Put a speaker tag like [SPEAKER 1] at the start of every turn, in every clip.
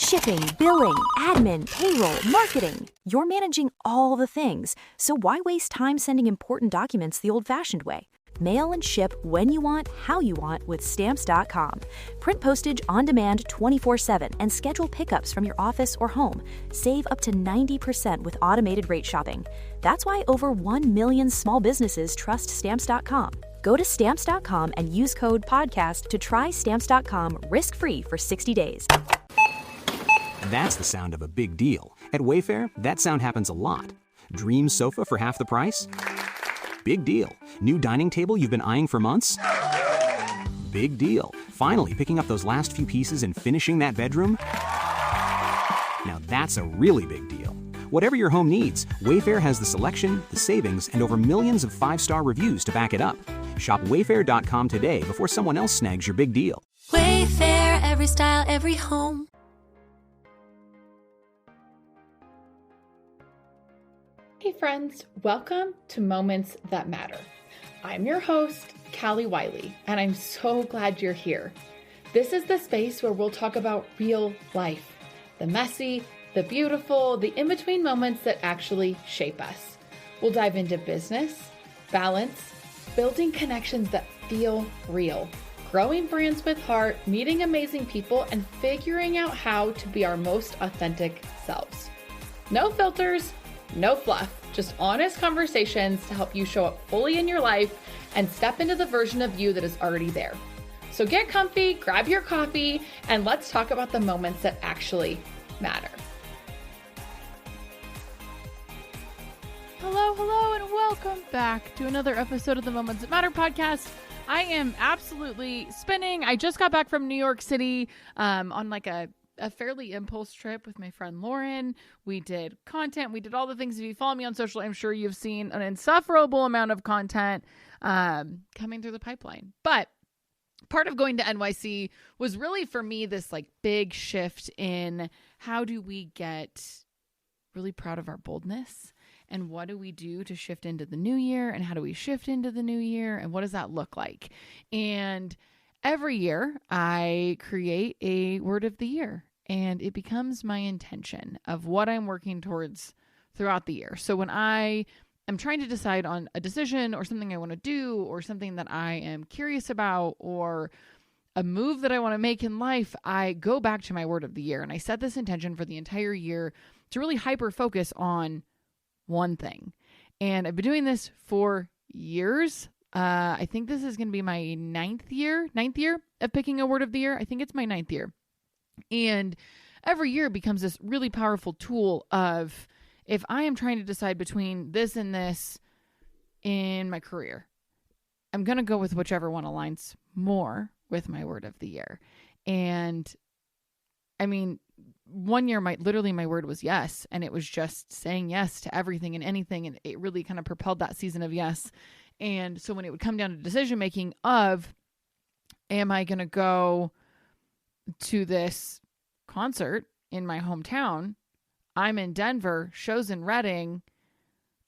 [SPEAKER 1] Shipping, billing, admin, payroll, marketing. You're managing all the things, so why waste time sending important documents the old-fashioned way? Mail and ship when you want, how you want with Stamps.com. Print postage on demand 24/7 and schedule pickups from your office or home. Save up to 90% with automated rate shopping. That's why over 1 million small businesses trust Stamps.com. Go to Stamps.com and use code PODCAST to try Stamps.com risk-free for 60 days.
[SPEAKER 2] That's the sound of a big deal. At Wayfair, that sound happens a lot. Dream sofa for half the price? Big deal. New dining table you've been eyeing for months? Big deal. Finally picking up those last few pieces and finishing that bedroom? Now that's a really big deal. Whatever your home needs, Wayfair has the selection, the savings, and over millions of 5-star reviews to back it up. Shop Wayfair.com today before someone else snags your big deal.
[SPEAKER 3] Wayfair, every style, every home.
[SPEAKER 4] Hey friends, welcome to Moments That Matter. I'm your host, Callie Wiley, and I'm so glad you're here. This is the space where we'll talk about real life, the messy, the beautiful, the in-between moments that actually shape us. We'll dive into business, balance, building connections that feel real, growing brands with heart, meeting amazing people, and figuring out how to be our most authentic selves. No filters, no fluff, just honest conversations to help you show up fully in your life and step into the version of you that is already there. So get comfy, grab your coffee, and let's talk about the moments that actually matter.
[SPEAKER 5] Hello, and welcome back to another episode of the Moments That Matter podcast. I am absolutely spinning. I just got back from New York City on like a fairly impulse trip with my friend Lauren. We did content. We did all the things. If you follow me on social, I'm sure you've seen an insufferable amount of content coming through the pipeline. But part of going to NYC was really for me this like big shift in how do we get really proud of our boldness, and what do we do to shift into the new year, and how do we shift into the new year, and what does that look like? And every year I create a word of the year, and it becomes my intention of what I'm working towards throughout the year. So when I am trying to decide on a decision or something I want to do or something that I am curious about or a move that I want to make in life, I go back to my word of the year and I set this intention for the entire year to really hyper focus on one thing. And I've been doing this for years. I think this is going to be my ninth year of picking a word of the year. I think it's my 9th year. And every year becomes this really powerful tool of, if I am trying to decide between this and this in my career, I'm going to go with whichever one aligns more with my word of the year. And I mean, one year my word was yes. And it was just saying yes to everything and anything. And it really kind of propelled that season of yes. And so when it would come down to decision making of, am I going to go to this concert in my hometown? I'm in Denver, show's in Redding.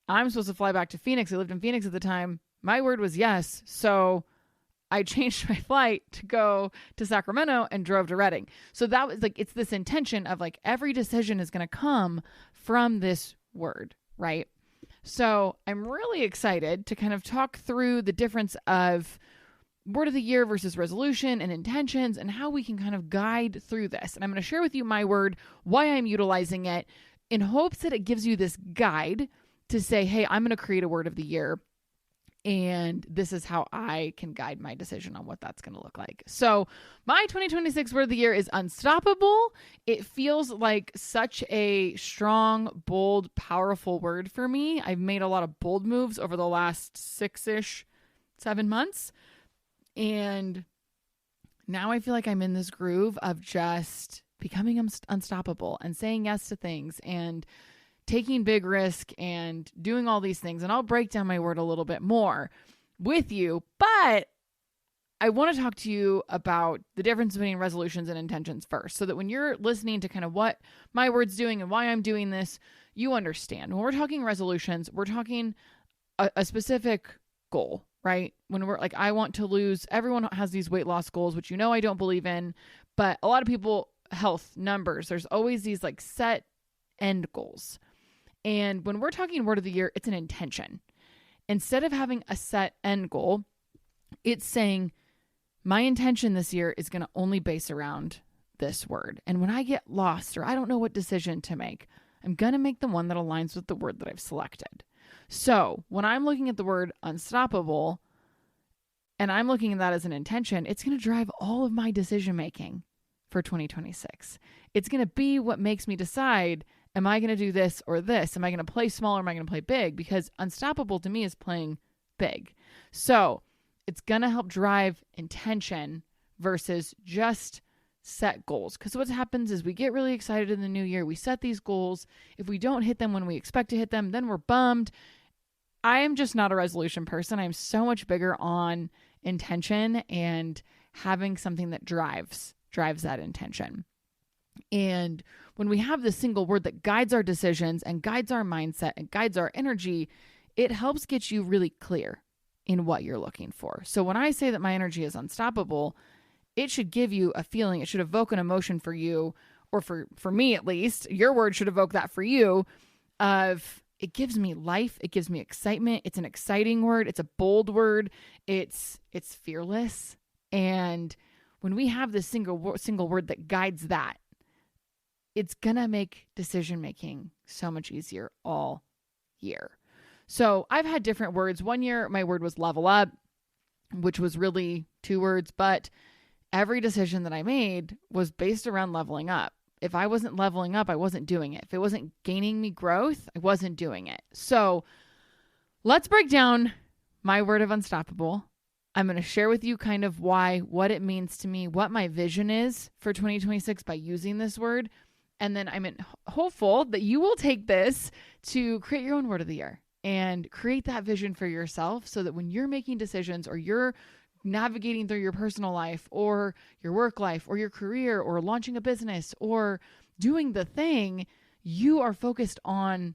[SPEAKER 5] I'm supposed to fly back to Phoenix. I lived in Phoenix at the time. My word was yes. So I changed my flight to go to Sacramento and drove to Redding. So that was like, it's this intention of like every decision is going to come from this word, right? So I'm really excited to kind of talk through the difference of word of the year versus resolution and intentions and how we can kind of guide through this. And I'm going to share with you my word, why I'm utilizing it, in hopes that it gives you this guide to say, hey, I'm going to create a word of the year. And this is how I can guide my decision on what that's going to look like. So my 2026 word of the year is unstoppable. It feels like such a strong, bold, powerful word for me. I've made a lot of bold moves over the last 7 months. And now I feel like I'm in this groove of just becoming unstoppable and saying yes to things and taking big risk and doing all these things. And I'll break down my word a little bit more with you, but I want to talk to you about the difference between resolutions and intentions first, so that when you're listening to kind of what my word's doing and why I'm doing this, you understand. When we're talking resolutions, we're talking a specific goal, right? When we're like, I want to lose, everyone has these weight loss goals, which I don't believe in, but a lot of people health, numbers. There's always these like set end goals. And when we're talking word of the year, it's an intention. Instead of having a set end goal, it's saying my intention this year is going to only base around this word. And when I get lost or I don't know what decision to make, I'm going to make the one that aligns with the word that I've selected. So when I'm looking at the word unstoppable and I'm looking at that as an intention, it's going to drive all of my decision making for 2026. It's going to be what makes me decide, am I going to do this or this? Am I going to play small or am I going to play big? Because unstoppable to me is playing big. So it's going to help drive intention versus just set goals. Because what happens is we get really excited in the new year. We set these goals. If we don't hit them when we expect to hit them, then we're bummed. I am just not a resolution person. I'm so much bigger on intention and having something that drives that intention. And when we have this single word that guides our decisions and guides our mindset and guides our energy, it helps get you really clear in what you're looking for. So when I say that my energy is unstoppable, it should give you a feeling. It should evoke an emotion for you, or for me at least. Your word should evoke that for you of it gives me life. It gives me excitement. It's an exciting word. It's a bold word. It's fearless. And when we have this single word that guides that, it's going to make decision making so much easier all year. So I've had different words. One year, my word was level up, which was really 2 words, but every decision that I made was based around leveling up. If I wasn't leveling up, I wasn't doing it. If it wasn't gaining me growth, I wasn't doing it. So let's break down my word of unstoppable. I'm going to share with you kind of what it means to me, what my vision is for 2026 by using this word. And then I'm hopeful that you will take this to create your own word of the year and create that vision for yourself so that when you're making decisions or you're navigating through your personal life or your work life or your career or launching a business or doing the thing, you are focused on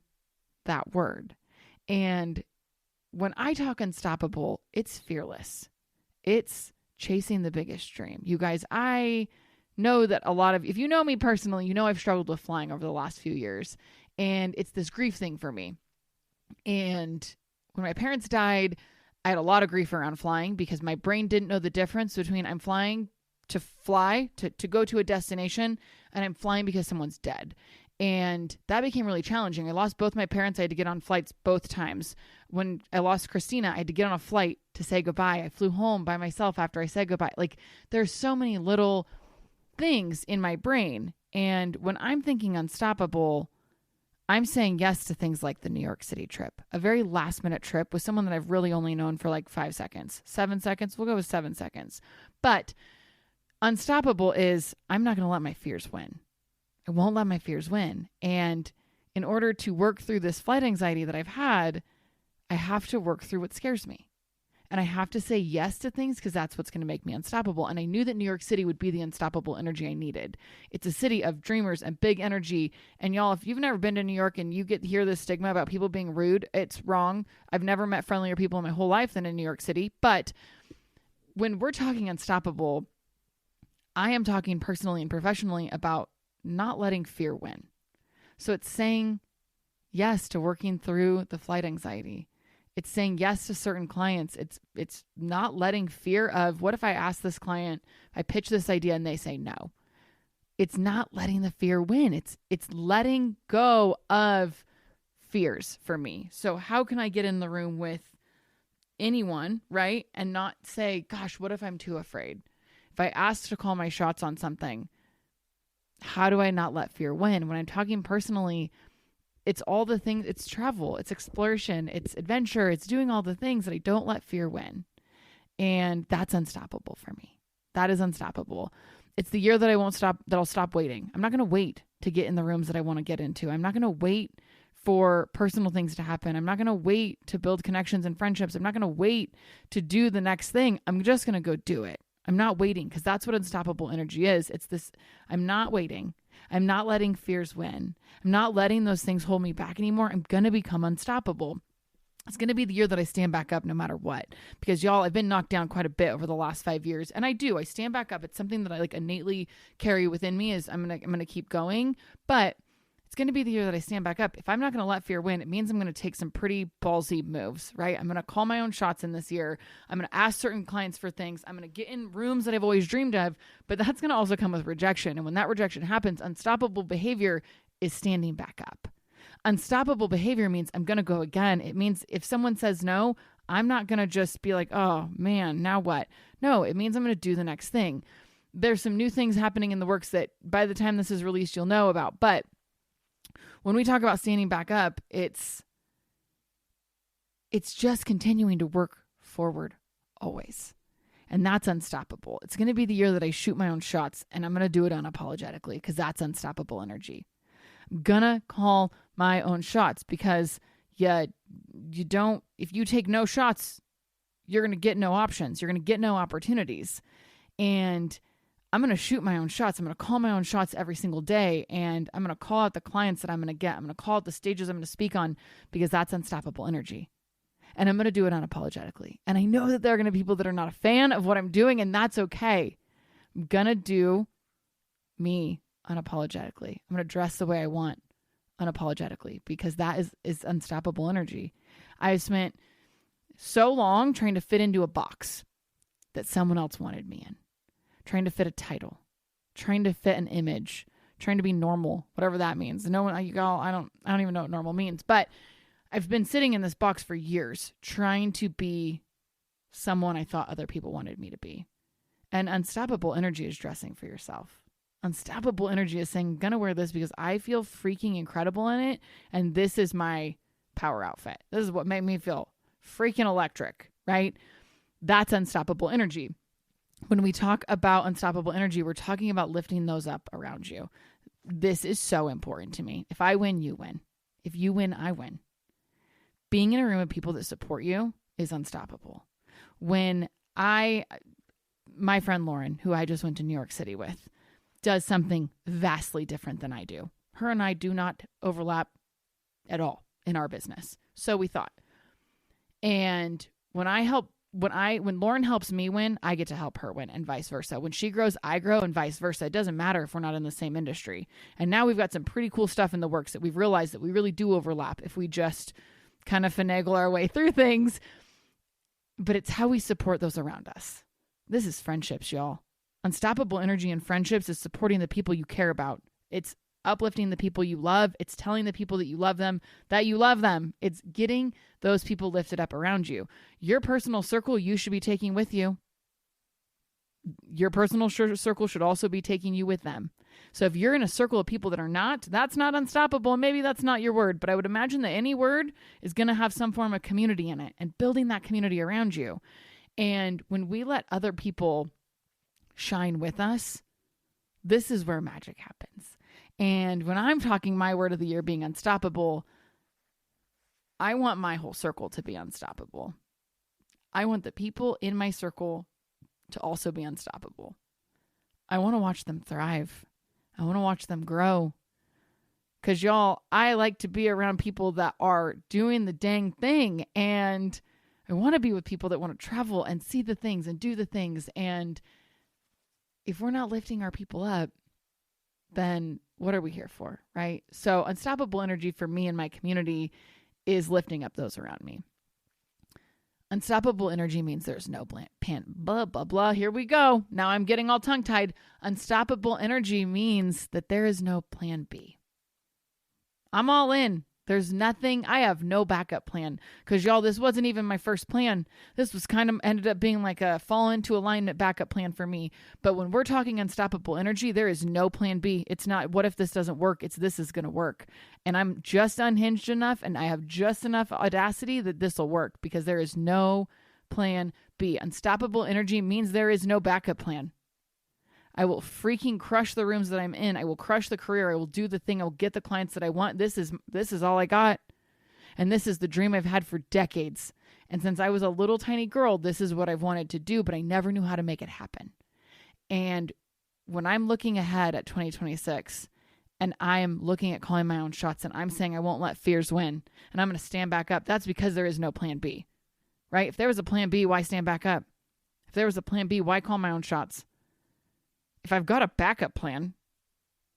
[SPEAKER 5] that word. And when I talk unstoppable, it's fearless. It's chasing the biggest dream. You guys, I know that if you know me personally, you know I've struggled with flying over the last few years. And it's this grief thing for me. And when my parents died, I had a lot of grief around flying because my brain didn't know the difference between I'm flying to go to a destination and I'm flying because someone's dead. And that became really challenging. I lost both my parents. I had to get on flights both times. When I lost Christina, I had to get on a flight to say goodbye. I flew home by myself after I said goodbye. Like, there's so many little things in my brain. And when I'm thinking unstoppable, I'm saying yes to things like the New York City trip, a very last minute trip with someone that I've really only known for like 5 seconds, 7 seconds. We'll go with 7 seconds. But unstoppable is I'm not going to let my fears win. I won't let my fears win. And in order to work through this flight anxiety that I've had, I have to work through what scares me. And I have to say yes to things because that's what's going to make me unstoppable. And I knew that New York City would be the unstoppable energy I needed. It's a city of dreamers and big energy. And y'all, if you've never been to New York and you hear this stigma about people being rude, it's wrong. I've never met friendlier people in my whole life than in New York City. But when we're talking unstoppable, I am talking personally and professionally about not letting fear win. So it's saying yes to working through the flight anxiety. It's saying yes to certain clients. It's not letting fear of, what if I ask this client, I pitch this idea and they say no. It's not letting the fear win. It's letting go of fears for me. So how can I get in the room with anyone, right? And not say, gosh, what if I'm too afraid? If I ask to call my shots on something, how do I not let fear win? When I'm talking personally, it's all the things, it's travel, it's exploration, it's adventure, it's doing all the things that I don't let fear win. And that's unstoppable for me. That is unstoppable. It's the year that I'll stop waiting. I'm not going to wait to get in the rooms that I want to get into. I'm not going to wait for personal things to happen. I'm not going to wait to build connections and friendships. I'm not going to wait to do the next thing. I'm just going to go do it. I'm not waiting, because that's what unstoppable energy is. It's this, I'm not waiting. I'm not letting fears win. I'm not letting those things hold me back anymore. I'm going to become unstoppable. It's going to be the year that I stand back up no matter what, because y'all, I've been knocked down quite a bit over the last 5 years. And I stand back up. It's something that I like innately carry within me is I'm going to keep going, but it's going to be the year that I stand back up. If I'm not going to let fear win, it means I'm going to take some pretty ballsy moves, right? I'm going to call my own shots in this year. I'm going to ask certain clients for things. I'm going to get in rooms that I've always dreamed of, but that's going to also come with rejection. And when that rejection happens, unstoppable behavior is standing back up. Unstoppable behavior means I'm going to go again. It means if someone says no, I'm not going to just be like, oh man, now what? No, it means I'm going to do the next thing. There's some new things happening in the works that by the time this is released, you'll know about. But when we talk about standing back up, it's just continuing to work forward always. And that's unstoppable. It's going to be the year that I shoot my own shots, and I'm going to do it unapologetically because that's unstoppable energy. I'm going to call my own shots because you don't, if you take no shots, you're going to get no options. You're going to get no opportunities. And I'm going to shoot my own shots. I'm going to call my own shots every single day. And I'm going to call out the clients that I'm going to get. I'm going to call out the stages I'm going to speak on because that's unstoppable energy. And I'm going to do it unapologetically. And I know that there are going to be people that are not a fan of what I'm doing, and that's okay. I'm going to do me unapologetically. I'm going to dress the way I want unapologetically because that is unstoppable energy. I've spent so long trying to fit into a box that someone else wanted me in, trying to fit a title, trying to fit an image, trying to be normal, whatever that means. No one, you go, I don't even know what normal means, but I've been sitting in this box for years trying to be someone I thought other people wanted me to be. And unstoppable energy is dressing for yourself. Unstoppable energy is saying, I'm going to wear this because I feel freaking incredible in it. And this is my power outfit. This is what made me feel freaking electric, right? That's unstoppable energy. When we talk about unstoppable energy, we're talking about lifting those up around you. This is so important to me. If I win, you win. If you win, I win. Being in a room of people that support you is unstoppable. When my friend Lauren, who I just went to New York City with, does something vastly different than I do. Her and I do not overlap at all in our business. So we thought. And when Lauren helps me win, I get to help her win and vice versa. When she grows, I grow and vice versa. It doesn't matter if we're not in the same industry. And now we've got some pretty cool stuff in the works that we've realized that we really do overlap if we just kind of finagle our way through things. But it's how we support those around us. This is friendships, y'all. Unstoppable energy in friendships is supporting the people you care about. It's uplifting the people you love. It's telling the people that you love them that you love them. It's getting those people lifted up around you. Your personal circle you should be taking with you. Your personal circle should also be taking you with them. So if you're in a circle of people that are not, that's not unstoppable. And maybe that's not your word, but I would imagine that any word is going to have some form of community in it and building that community around you. And when we let other people shine with us, this is where magic happens. And when I'm talking my word of the year being unstoppable, I want my whole circle to be unstoppable. I want the people in my circle to also be unstoppable. I want to watch them thrive. I want to watch them grow. Because y'all, I like to be around people that are doing the dang thing. And I want to be with people that want to travel and see the things and do the things. And if we're not lifting our people up, then what are we here for, right? So unstoppable energy for me and my community is lifting up those around me. Unstoppable energy means there's no blah, blah, blah. Here we go. Now I'm getting all tongue-tied. Unstoppable energy means that there is no plan B. I'm all in. There's nothing. I have no backup plan because y'all, this wasn't even my first plan. This was kind of ended up being like a fall into alignment backup plan for me. But when we're talking unstoppable energy, there is no plan B. It's not, what if this doesn't work? It's, this is going to work. And I'm just unhinged enough and I have just enough audacity that this will work because there is no plan B. Unstoppable energy means there is no backup plan. I will freaking crush the rooms that I'm in. I will crush the career. I will do the thing. I will get the clients that I want. This is all I got. And this is the dream I've had for decades. And since I was a little tiny girl, this is what I've wanted to do, but I never knew how to make it happen. And when I'm looking ahead at 2026 and I am looking at calling my own shots and I'm saying I won't let fears win and I'm going to stand back up, that's because there is no plan B, right? If there was a plan B, why stand back up? If there was a plan B, why call my own shots? If I've got a backup plan,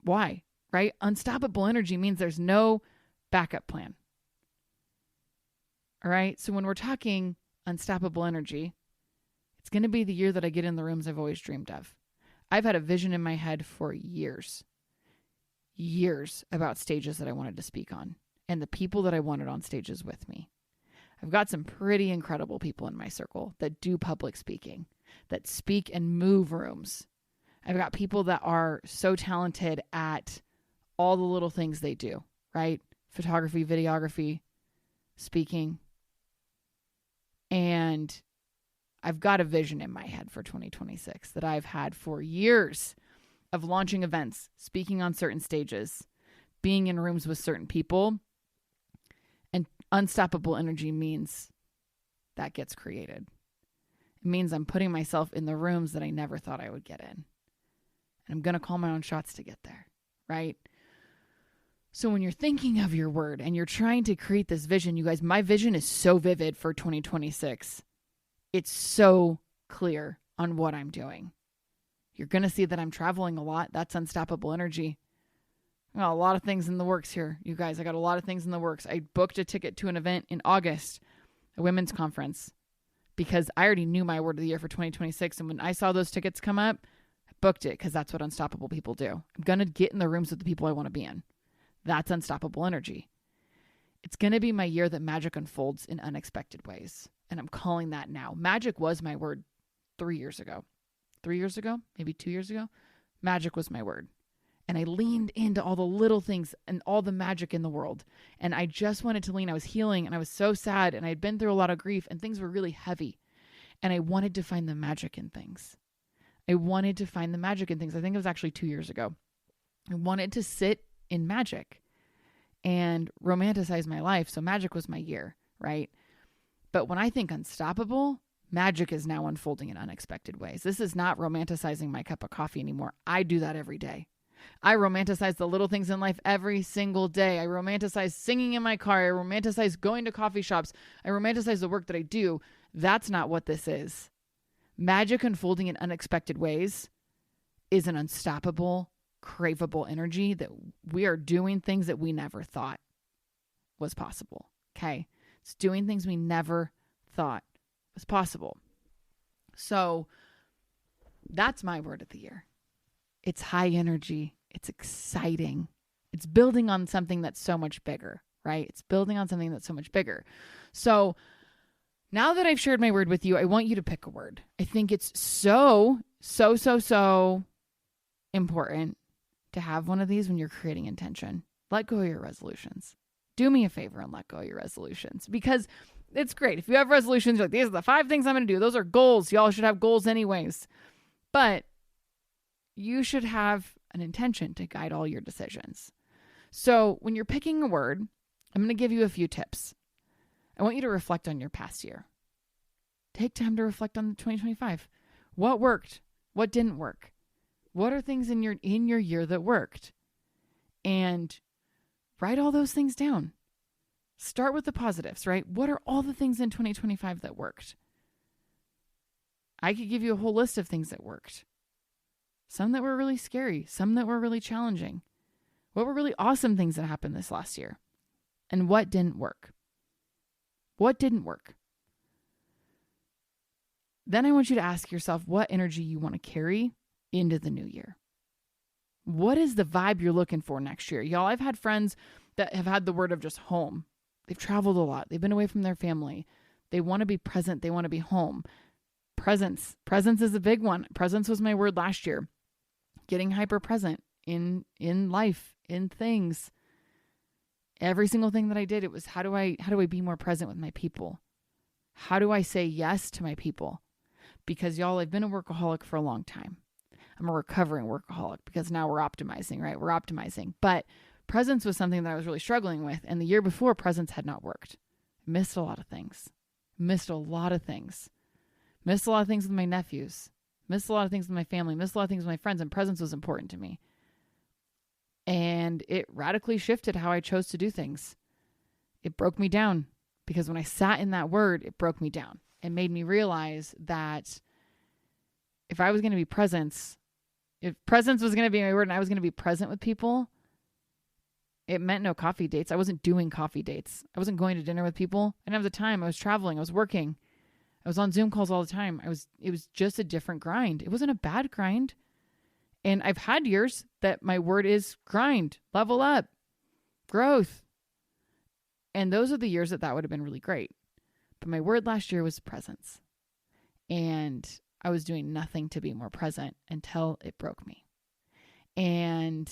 [SPEAKER 5] why, right? Unstoppable energy means there's no backup plan. All right. So when we're talking unstoppable energy, it's going to be the year that I get in the rooms I've always dreamed of. I've had a vision in my head for years about stages that I wanted to speak on and the people that I wanted on stages with me. I've got some pretty incredible people in my circle that do public speaking, that speak and move rooms. I've got people that are so talented at all the little things they do, right? Photography, videography, speaking. And I've got a vision in my head for 2026 that I've had for years of launching events, speaking on certain stages, being in rooms with certain people. And unstoppable energy means that gets created. It means I'm putting myself in the rooms that I never thought I would get in. And I'm going to call my own shots to get there, right? So when you're thinking of your word and you're trying to create this vision, you guys, my vision is so vivid for 2026. It's so clear on what I'm doing. You're going to see that I'm traveling a lot. That's unstoppable energy. I got a lot of things in the works here, you guys. I got a lot of things in the works. I booked a ticket to an event in August, a women's conference, because I already knew my word of the year for 2026. And when I saw those tickets come up, I booked it because that's what unstoppable people do. I'm going to get in the rooms with the people I want to be in. That's unstoppable energy. It's going to be my year that magic unfolds in unexpected ways. And I'm calling that now. Magic was my word 3 years ago. 3 years ago, maybe 2 years ago. Magic was my word. And I leaned into all the little things and all the magic in the world. And I just wanted to lean. I was healing and I was so sad and I had been through a lot of grief and things were really heavy. And I wanted to find the magic in things. I wanted to find the magic in things. I think it was actually 2 years ago. I wanted to sit in magic and romanticize my life. So magic was my year, right? But when I think unstoppable, magic is now unfolding in unexpected ways. This is not romanticizing my cup of coffee anymore. I do that every day. I romanticize the little things in life every single day. I romanticize singing in my car. I romanticize going to coffee shops. I romanticize the work that I do. That's not what this is. Magic unfolding in unexpected ways is an unstoppable, craveable energy that we are doing things that we never thought was possible. Okay. It's doing things we never thought was possible. So that's my word of the year. It's high energy. It's exciting. It's building on something that's so much bigger, right? It's building on something that's so much bigger. So now that I've shared my word with you, I want you to pick a word. I think it's so important to have one of these when you're creating intention. Let go of your resolutions. Do me a favor and let go of your resolutions, because it's great. If you have resolutions, you're like, these are the 5 things I'm going to do. Those are goals. Y'all should have goals anyways. But you should have an intention to guide all your decisions. So when you're picking a word, I'm going to give you a few tips. I want you to reflect on your past year. Take time to reflect on 2025. What worked? What didn't work? What are things in your year that worked? And write all those things down. Start with the positives, right? What are all the things in 2025 that worked? I could give you a whole list of things that worked. Some that were really scary, some that were really challenging. What were really awesome things that happened this last year? And what didn't work? What didn't work? Then I want you to ask yourself what energy you want to carry into the new year. What is the vibe you're looking for next year? Y'all, I've had friends that have had the word of just home. They've traveled a lot. They've been away from their family. They want to be present. They want to be home. Presence is a big one. Presence was my word last year. Getting hyper present in life, in things. Every single thing that I did, it was how do I be more present with my people? How do I say yes to my people? Because y'all, I've been a workaholic for a long time. I'm a recovering workaholic because now we're optimizing, right? We're optimizing. But presence was something that I was really struggling with. And the year before, presence had not worked. Missed a lot of things. Missed a lot of things with my nephews. Missed a lot of things with my family. Missed a lot of things with my friends. And presence was important to me. And it radically shifted how I chose to do things. It broke me down because when I sat in that word, it broke me down and made me realize that if I was going to be presence, if presence was going to be my word and I was going to be present with people, it meant no coffee dates. I wasn't doing coffee dates. I wasn't going to dinner with people. I didn't have the time. I was traveling. I was working. I was on Zoom calls all the time. It was just a different grind. It wasn't a bad grind. And I've had years that my word is grind, level up, growth. And those are the years that would have been really great. But my word last year was presence. And I was doing nothing to be more present until it broke me. And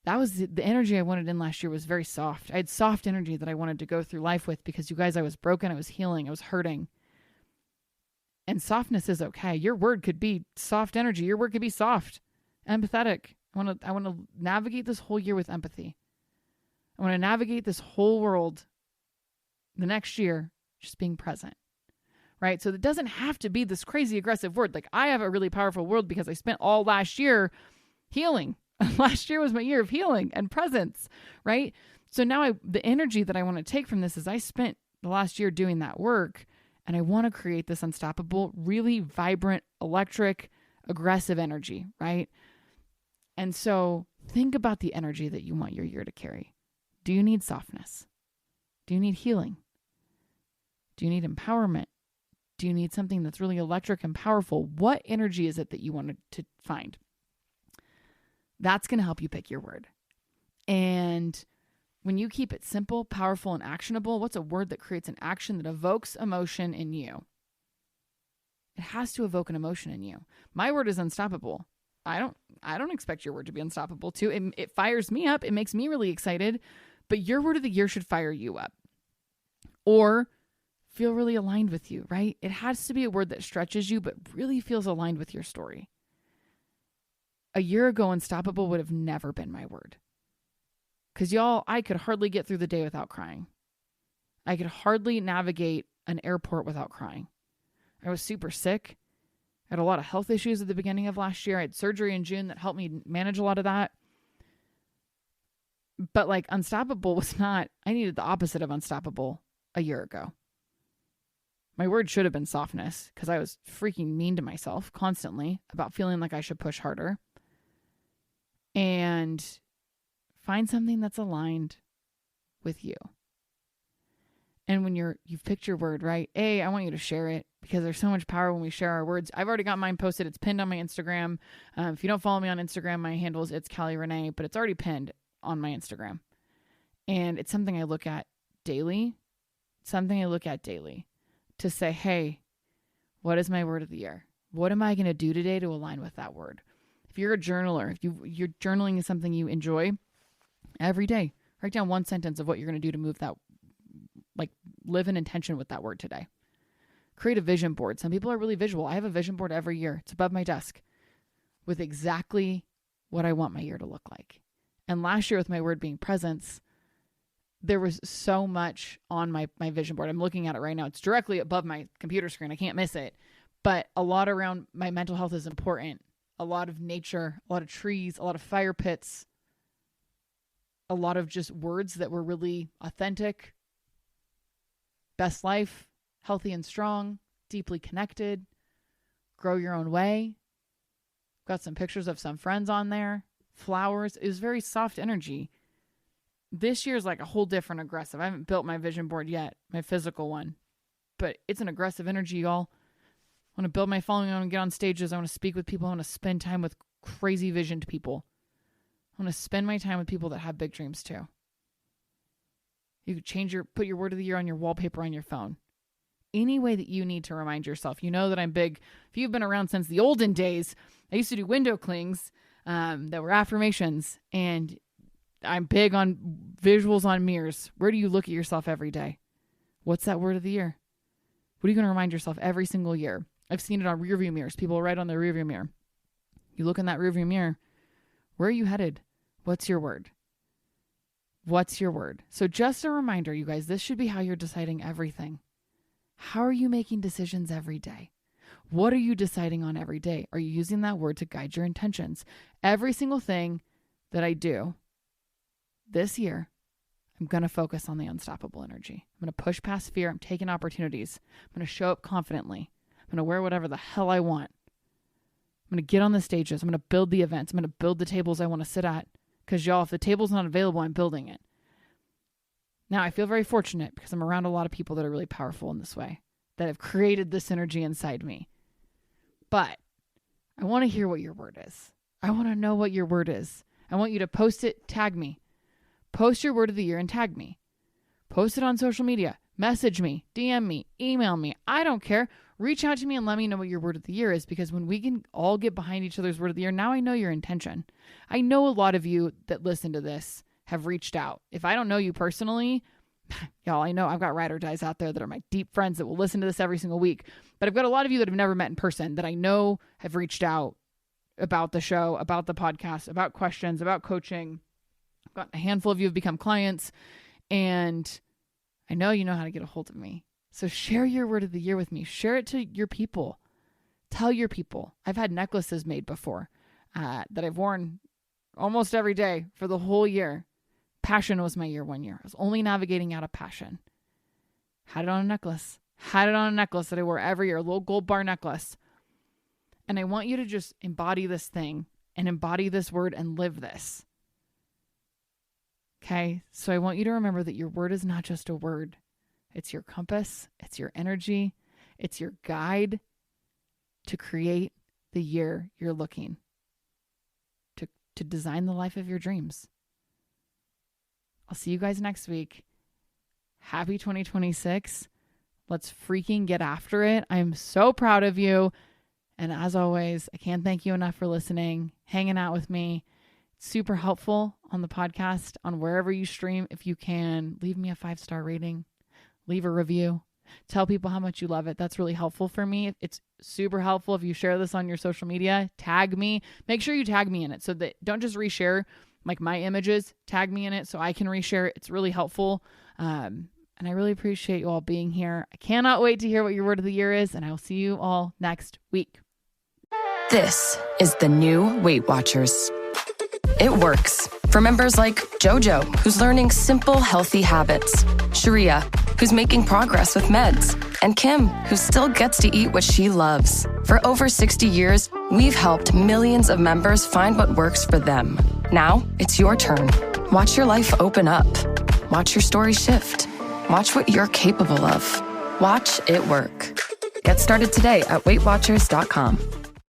[SPEAKER 5] that was the energy I wanted in last year was very soft. I had soft energy that I wanted to go through life with because you guys, I was broken, I was healing, I was hurting. And softness is okay. Your word could be soft energy. Your word could be soft, empathetic. I want to navigate this whole year with empathy. I want to navigate this whole world the next year just being present. Right? So it doesn't have to be this crazy aggressive word. Like I have a really powerful word because I spent all last year healing. Last year was my year of healing and presence, right? So now the energy that I want to take from this is I spent the last year doing that work and I want to create this unstoppable, really vibrant, electric, aggressive energy, right? And so think about the energy that you want your year to carry. Do you need softness? Do you need healing? Do you need empowerment? Do you need something that's really electric and powerful? What energy is it that you want to find? That's going to help you pick your word. And when you keep it simple, powerful, and actionable, what's a word that creates an action that evokes emotion in you? It has to evoke an emotion in you. My word is unstoppable. I don't expect your word to be unstoppable too. It fires me up. It makes me really excited. But your word of the year should fire you up. Or feel really aligned with you, right? It has to be a word that stretches you, but really feels aligned with your story. A year ago, unstoppable would have never been my word. Because y'all, I could hardly get through the day without crying. I could hardly navigate an airport without crying. I was super sick. I had a lot of health issues at the beginning of last year. I had surgery in June that helped me manage a lot of that. But like unstoppable was not, I needed the opposite of unstoppable a year ago. My word should have been softness because I was freaking mean to myself constantly about feeling like I should push harder. And find something that's aligned with you. And when you've picked your word, right? I want you to share it because there's so much power when we share our words. I've already got mine posted. It's pinned on my Instagram. If you don't follow me on Instagram, my handle is It's Callie Renee, but it's already pinned on my Instagram. And it's something I look at daily. To say, hey, what is my word of the year? What am I going to do today to align with that word? If you're a journaler, if you're journaling is something you enjoy, every day, write down one sentence of what you're going to do to move that, like live in intention with that word today. Create a vision board. Some people are really visual. I have a vision board every year. It's above my desk with exactly what I want my year to look like. And last year with my word being presence, there was so much on my vision board. I'm looking at it right now. It's directly above my computer screen. I can't miss it. But a lot around my mental health is important. A lot of nature, a lot of trees, a lot of fire pits, a lot of just words that were really authentic. Best life, healthy and strong, deeply connected, grow your own way. Got some pictures of some friends on there. Flowers. It was very soft energy. This year is like a whole different aggressive. I haven't built my vision board yet, my physical one, but it's an aggressive energy, y'all. I want to build my following. I want to get on stages. I want to speak with people. I want to spend time with crazy visioned people. I want to spend my time with people that have big dreams too. You could put your word of the year on your wallpaper on your phone. Any way that you need to remind yourself. You know that I'm big. If you've been around since the olden days, I used to do window clings that were affirmations, and I'm big on visuals on mirrors. Where do you look at yourself every day? What's that word of the year? What are you going to remind yourself every single year? I've seen it on rearview mirrors. People write on their rearview mirror. You look in that rearview mirror. Where are you headed? What's your word? What's your word? So just a reminder, you guys, this should be how you're deciding everything. How are you making decisions every day? What are you deciding on every day? Are you using that word to guide your intentions? Every single thing that I do this year, I'm going to focus on the unstoppable energy. I'm going to push past fear. I'm taking opportunities. I'm going to show up confidently. I'm going to wear whatever the hell I want. I'm going to get on the stages. I'm going to build the events. I'm going to build the tables I want to sit at. Because y'all, if the table's not available, I'm building it. Now, I feel very fortunate because I'm around a lot of people that are really powerful in this way, that have created this energy inside me. But I want to hear what your word is. I want to know what your word is. I want you to post it, tag me. Post your word of the year and tag me. Post it on social media. Message me, DM me, email me. I don't care. Reach out to me and let me know what your word of the year is, because when we can all get behind each other's word of the year, now I know your intention. I know a lot of you that listen to this have reached out. If I don't know you personally, y'all, I know I've got ride or dies out there that are my deep friends that will listen to this every single week. But I've got a lot of you that have never met in person that I know have reached out about the show, about the podcast, about questions, about coaching. I've got a handful of you have become clients, and I know you know how to get a hold of me. So share your word of the year with me. Share it to your people. Tell your people. I've had necklaces made before that I've worn almost every day for the whole year. Passion was my year one year. I was only navigating out of passion. Had it on a necklace. Had it on a necklace that I wore every year, a little gold bar necklace. And I want you to just embody this thing and embody this word and live this. Okay? So I want you to remember that your word is not just a word. It's your compass. It's your energy. It's your guide to create the year you're looking to design the life of your dreams. I'll see you guys next week. Happy 2026. Let's freaking get after it. I'm so proud of you. And as always, I can't thank you enough for listening, hanging out with me. It's super helpful on the podcast, on wherever you stream. If you can, leave me a 5-star rating, leave a review, tell people how much you love it. That's really helpful for me. It's super helpful if you share this on your social media. Tag me. Make sure you tag me in it so that don't just reshare like my images. Tag me in it so I can reshare it. It's really helpful. And I really appreciate you all being here. I cannot wait to hear what your word of the year is, and I will see you all next week.
[SPEAKER 6] This is the new Weight Watchers. It works for members like Jojo, who's learning simple, healthy habits, Sharia, who's making progress with meds, and Kim, who still gets to eat what she loves. For over 60 years, we've helped millions of members find what works for them. Now, it's your turn. Watch your life open up. Watch your story shift. Watch what you're capable of. Watch it work. Get started today at WeightWatchers.com.